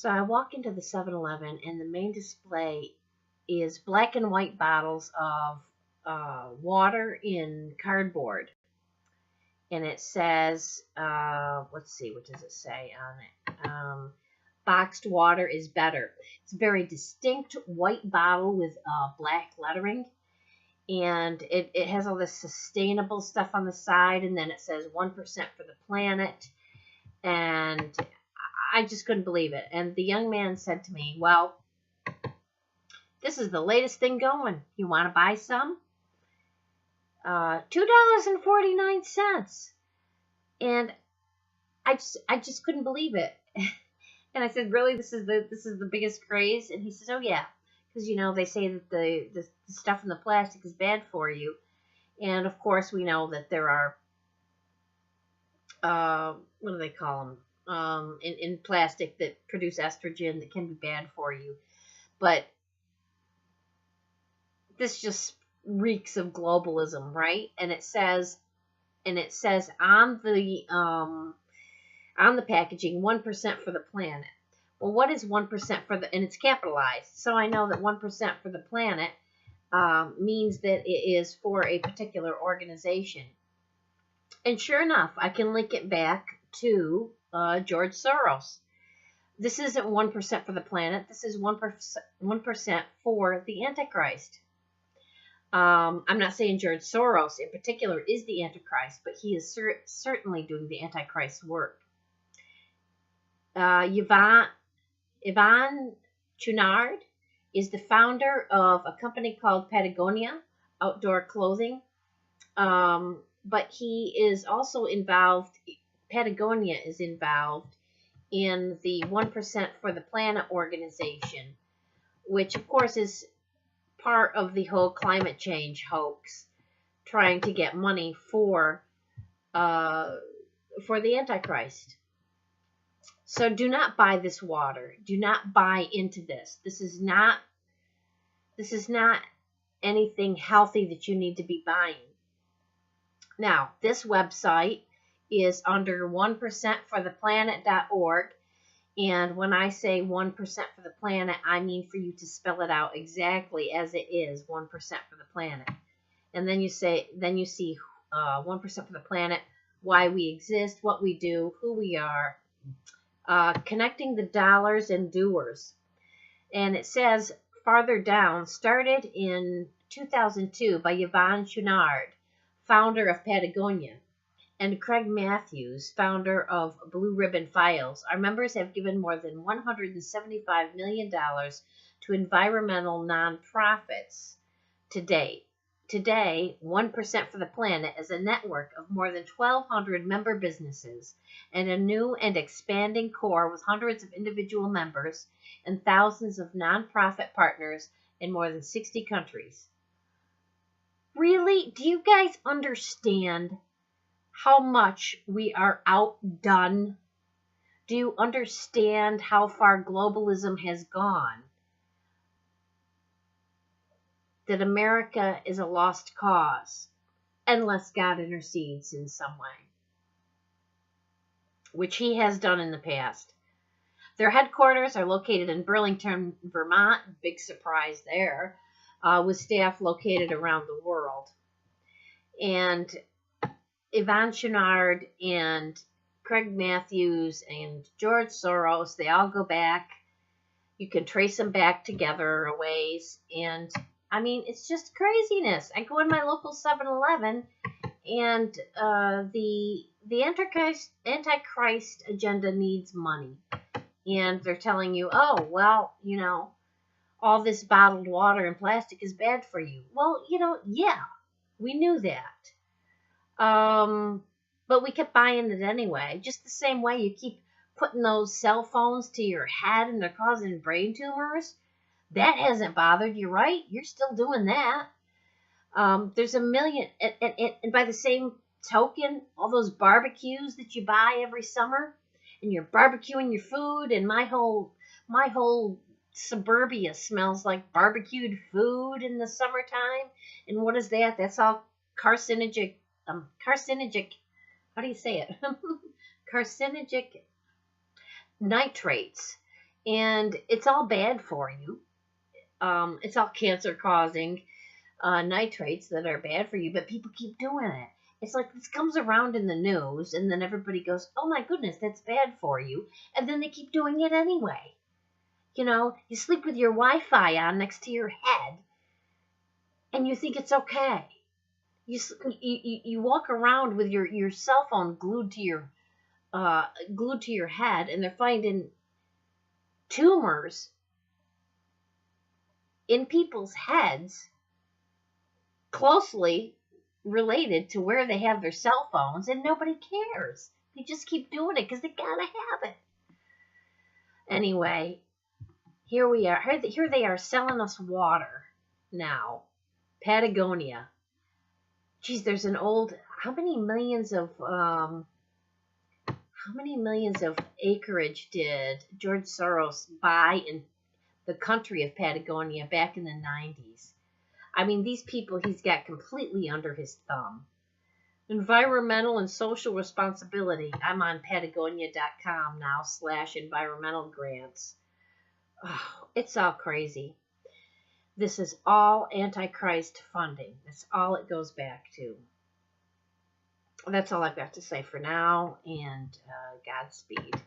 So I walk into the 7-Eleven, and the main display is black and white bottles of water in cardboard. And it says, let's see, what does it say on it? Boxed water is better. It's a very distinct white bottle with black lettering. And it has all this sustainable stuff on the side. And then it says 1% for the planet. And I just couldn't believe it. And the young man said to me, well, this is the latest thing going. You want to buy some? $2.49. And I just couldn't believe it. And I said, really, this is the biggest craze? And he says, oh yeah, because they say that the stuff in the plastic is bad for you. And of course we know that there are what do they call them, in plastic that produce estrogen that can be bad for you. But this just reeks of globalism, right? And it says on the packaging, 1% for the planet. Well, what is 1% for the, and it's capitalized, so I know that 1% for the planet means that it is for a particular organization. And sure enough, I can link it back to George Soros. This isn't 1% for the planet. This is 1% for the Antichrist. I'm not saying George Soros in particular is the Antichrist, but he is certainly doing the Antichrist work. Yvon Chouinard is the founder of a company called Patagonia Outdoor Clothing. But he is also involved, Patagonia is involved in the 1% for the Planet organization, which of course is part of the whole climate change hoax, trying to get money for the Antichrist. So do not buy this water. Do not buy into this. This is not anything healthy that you need to be buying. Now, this website is under 1%fortheplanet.org. And when I say 1% for the planet, I mean for you to spell it out exactly as it is, 1% for the planet. And then you see 1% for the planet, why we exist, what we do, who we are, connecting the dollars and doers. And it says farther down, started in 2002 by Yvon Chouinard, founder of Patagonia, and Craig Matthews, founder of Blue Ribbon Files. Our members have given more than $175 million to environmental nonprofits to date. Today, 1% for the Planet is a network of more than 1,200 member businesses and a new and expanding core with hundreds of individual members and thousands of nonprofit partners in more than 60 countries. Really? Do you guys understand how much we are outdone? Do you understand how far globalism has gone? That America is a lost cause, unless God intercedes in some way, which he has done in the past. Their headquarters are located in Burlington, Vermont. Big surprise there. With staff located around the world. And Yvon Chouinard and Craig Matthews and George Soros, they all go back. You can trace them back together a ways. And, I mean, it's just craziness. I go in my local 7-Eleven, and the Antichrist agenda needs money. And they're telling you, oh, well, all this bottled water and plastic is bad for you. Well, yeah, we knew that. But we kept buying it anyway. Just the same way you keep putting those cell phones to your head and they're causing brain tumors. That hasn't bothered you, right? You're still doing that. There's a million. And by the same token, all those barbecues that you buy every summer, and you're barbecuing your food, and my whole suburbia smells like barbecued food in the summertime. And what is that? That's all carcinogenic. How do you say it? Carcinogenic nitrates and it's all bad for you. It's all cancer-causing nitrates that are bad for you, but people keep doing it. It's like this comes around in the news, and then everybody goes, oh my goodness, that's bad for you. And then they keep doing it anyway. You know, you sleep with your Wi-Fi on next to your head, and you think it's okay. You walk around with your cell phone glued to your head, and they're finding tumors in people's heads closely related to where they have their cell phones, and nobody cares. They just keep doing it because they gotta have it. Anyway, here we are. Here they are selling us water now. Patagonia. Geez, there's an old. How many millions of acreage did George Soros buy in the country of Patagonia back in the 90s? I mean, these people he's got completely under his thumb. Environmental and social responsibility. I'm on Patagonia.com now /environmental grants. Oh, it's all crazy. This is all Antichrist funding. That's all it goes back to. That's all I've got to say for now, and Godspeed.